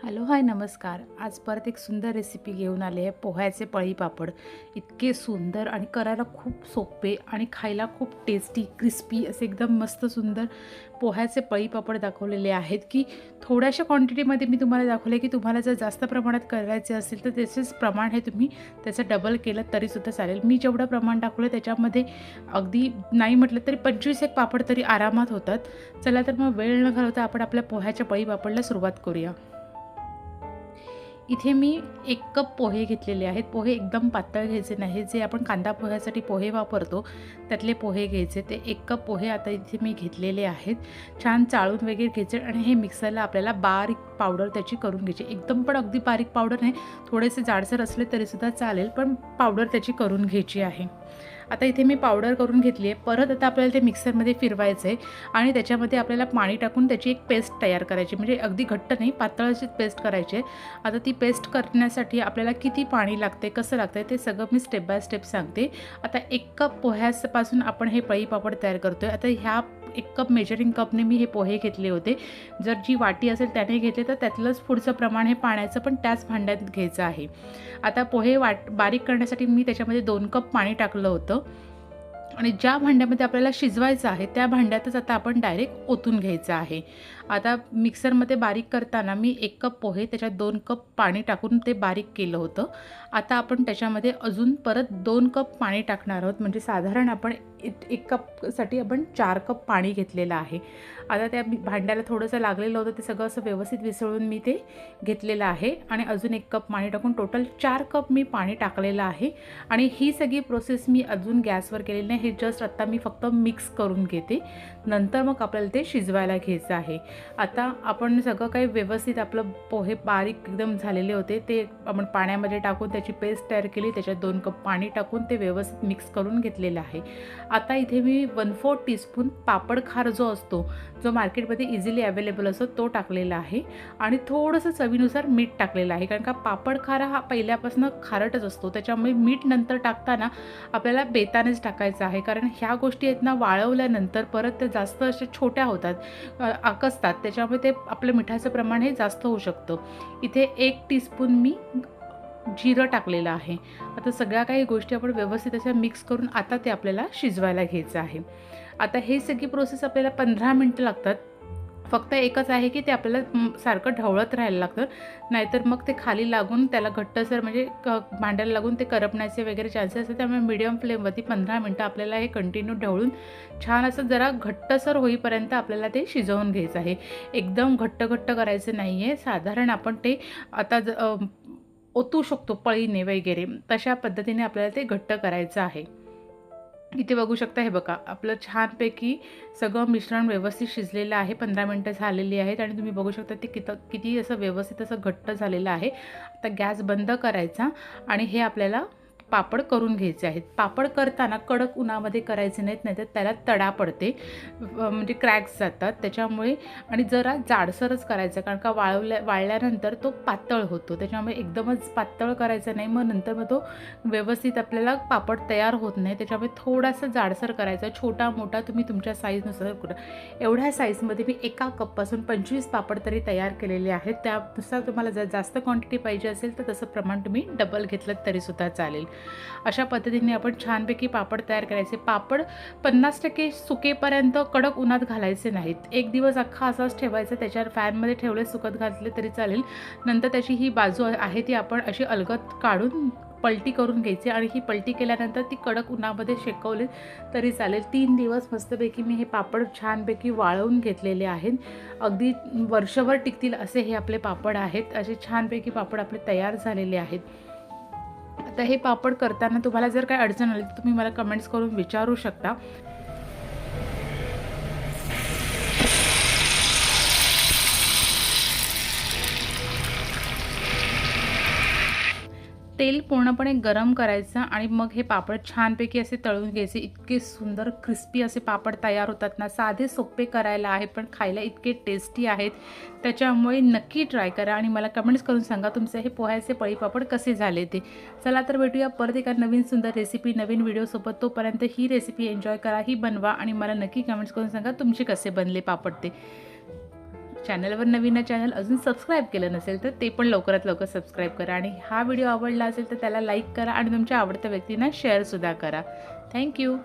Hello hi नमस्कार. आज परत एक सुंदर रेसिपी घेऊन आले आहे. पोह्याचे पळी पापड. इतके सुंदर आणि करायला खूप सोपे आणि खायला खूप टेस्टी क्रिस्पी असे एकदम मस्त सुंदर पोह्याचे पळी पापड दाखवलेले आहेत की थोड्याशा क्वांटिटीमध्ये मी तुम्हाला दाखवले की तुम्हाला जर जास्त प्रमाणात करायचे असेल तर त्याचेच प्रमाण हे तुम्ही त्याचं डबल केलं तरीसुद्धा चालेल. मी जेवढं प्रमाण दाखवलं त्याच्यामध्ये अगदी नाही म्हटलं तरी 25 एक पापड तरी आरामात होतात. चला तर मग वेळ न घालवता आपण आपल्या पोह्याच्या पळी पापडला सुरुवात करूया. इथे मी 1 कप पोहे घेतलेले आहेत. पोहे एकदम पातळ घ्यायचे नाही. जे आपण कांदा पोह्यासाठी पोहे वापरतो त्यातले पोहे घ्यायचे. ते 1 कप पोहे आता इथे मी घेतलेले आहेत. छान चाळून वगैरे घ्यायचे आणि हे मिक्सरला आपल्याला बारीक पावडर त्याची करून घ्यायची. एकदम पण अगदी बारीक पावडर नाही, थोडेसे जाडसर असले तरीसुद्धा चालेल, पण पावडर त्याची करून घ्यायची आहे. आता इथे मी पावडर करून घेतली आहे. परत आता आपल्याला ते मिक्सरमध्ये फिरवायचं आहे आणि त्याच्यामध्ये आपल्याला पाणी टाकून त्याची एक पेस्ट तयार करायची. म्हणजे अगदी घट्ट नाही, पातळ अशी पेस्ट करायची आहे. आता ती पेस्ट करण्यासाठी आपल्याला किती पाणी लागते, कसं लागतं ते सगळं मी स्टेप बाय स्टेप सांगते. आता 1 कप पोह्यापासून आपण हे पळी पापड तयार करतो आहे. आता ह्या 1 कप मेजरिंग कपने मी हे पोहे घेतले होते. जर जी वाटी असेल त्याने घेतले तर त्यातलंच पुढचं प्रमाण हे पाण्याचं पण त्याच भांड्यात घ्यायचं आहे. आता पोहे बारीक करण्यासाठी मी त्याच्यामध्ये 2 कप पाणी टाकलं होतं आणि ज्या भांड्यामध्ये आपल्याला शिजवायचं आहे त्या भांड्यातच आता आपण डायरेक्ट ओतून घ्यायचं आहे. आता मिक्सरमध्ये बारीक करताना मी 1 कप पोहे त्याच्यात 2 कप पाणी टाकून ते बारीक केलं होतं. आता आपण त्याच्यामध्ये अजून परत 2 कप पाणी टाकणार आहोत. म्हणजे साधारण आपण 1 कपसाठी आपण 4 कप पाणी घेतलेलं आहे. आता त्या भांड्याला थोडंसं लागलेलं होतं, ते सगळं असं व्यवस्थित विसळून मी ते घेतलेलं आहे आणि अजून 1 कप पाणी टाकून टोटल 4 कप मी पाणी टाकलेलं आहे. आणि ही सगळी प्रोसेस मी अजून गॅसवर केलेली नाही. हे जस्ट आत्ता मी फक्त मिक्स करून घेते. नंतर मग आपल्याला ते शिजवायला घ्यायचं आहे. आता आपण सगळं काही व्यवस्थित आपलं पोहे बारीक एकदम झालेले होते ते आपण पाण्यामध्ये टाकून त्याची पेस्ट तयार केली. त्याच्यात 2 कप पाणी टाकून ते व्यवस्थित मिक्स करून घेतलेलं आहे. आता इथे मी 1/4 टीस्पून पापड खार जो असतो, जो मार्केटमध्ये इझिली अवेलेबल असतो तो टाकलेला आहे आणि थोडंसं चवीनुसार मीठ टाकलेलं आहे. कारण का पापड खारा हा पहिल्यापासून खारटच असतो, त्याच्यामुळे मीठ नंतर टाकताना आपल्याला बेतानेच टाकायचं आहे. कारण ह्या गोष्टी आहेत ना, वाळवल्यानंतर परत ते जास्त अशा छोट्या होतात, आकसतात, त्याच्यामुळे ते आपलं मिठाचं प्रमाण हे जास्त होऊ शकतं. इथे 1 टीस्पून मी जिरं टाकलेलं आहे. आता सगळ्या काही गोष्टी आपण व्यवस्थित अशा मिक्स करून आता ते आपल्याला शिजवायला घ्यायचं आहे. आता हे सगळी प्रोसेस आपल्याला 15 मिनटं लागतात. फक्त एकच आहे की ते आपल्याला सारखं ढवळत राहायला लागतं, नाहीतर मग ते खाली लागून त्याला घट्टसर म्हणजे भांड्याला लागून ते करपण्याचे वगैरे चान्सेस असतात. त्यामुळे मीडियम फ्लेमवरती 15 मिनटं आपल्याला हे कंटिन्यू ढवळून छान असं जरा घट्टसर होईपर्यंत आपल्याला ते शिजवून घ्यायचं आहे. एकदम घट्ट करायचं नाही आहे. साधारण आपण ते आता ओतू शकतो पळीने वगैरे, तशा पद्धतीने आपल्याला ते घट्ट करायचं आहे. इथे बघू शकता, हे बघा आपलं छानपैकी सगळं मिश्रण व्यवस्थित शिजलेलं आहे. 15 मिनटं झालेली आहेत आणि तुम्ही बघू शकता ते किती असं व्यवस्थित असं घट्ट झालेलं आहे. आता गॅस बंद करायचा आणि हे आपल्याला पापड करून घ्यायचे आहेत. पापड करताना कडक उन्हामध्ये करायचे नाहीत, नाहीतर त्याला तडा पडते, म्हणजे क्रॅक्स जातात त्याच्यामुळे. आणि जरा जाडसरच करायचं, कारण का वाळल्यानंतर तो पातळ होतो, त्याच्यामुळे एकदमच पातळ करायचं नाही, मग नंतर मग तो व्यवस्थित आपल्याला पापड तयार होत नाही. त्याच्यामुळे थोडासा जाडसर करायचा. छोटा मोठा तुम्ही तुमच्या साईजनुसार करा. एवढ्या साईजमध्ये मी 1 कपपासून 25 पापड तरी तयार केलेले आहेत. त्यानुसार तुम्हाला जर जास्त क्वांटिटी पाहिजे असेल तर तसं प्रमाण तुम्ही डबल घेतलं तरीसुद्धा चालेल. अशा पद्धतीने आपण छानपैकी पापड तयार करायचे. पापड 50% सुकेपर्यंत कडक उन्हात घालायचे नाहीत. 1 दिवस अख्खा असाच ठेवायचा, त्याच्यावर फॅनमध्ये ठेवले सुकत घातले तरी चालेल. नंतर त्याची ही बाजू आहे ती आपण अशी अलगद काढून पलटी करून घ्यायची आणि ही पलटी केल्यानंतर ती कडक उन्हामध्ये शेकवली तरी चालेल. 3 दिवस मस्तपैकी मी हे पापड छानपैकी वाळवून घेतलेले आहेत. अगदी वर्षभर टिकतील असे हे आपले पापड आहेत. असे छानपैकी पापड आपले तयार झालेले आहेत. आता हे पापड करताना तुम्हाला जर काही अडचण आली तर तुम्ही मला कमेंट्स करून विचारू शकता. तेल पूर्णपणे गरम करायचं आणि मग हे पापड छानपैकी असे तळून घ्यायचे. इतके सुंदर क्रिस्पी असे पापड तयार होतात ना. साधे सोपे करायला आहेत पण खायला इतके टेस्टी आहेत. त्याच्यामुळे नक्की ट्राय करा आणि मला कमेंट्स करून सांगा तुमचे हे पोह्याचे पळी पापड कसे झाले ते. चला तर भेटूया परत एका नवीन सुंदर रेसिपी नवीन व्हिडिओसोबत. तोपर्यंत ही रेसिपी एन्जॉय करा, ही बनवा आणि मला नक्की कमेंट्स करून सांगा तुमचे कसे बनले पापड ते. चॅनलवर नवीन चॅनल अजून सबस्क्राईब केलं नसेल तर ते पण लवकरात लवकर सबस्क्राईब करा आणि हा व्हिडिओ आवडला असेल तर त्याला लाईक करा आणि तुमच्या आवडत्या व्यक्तींना शेअरसुद्धा करा. थँक्यू.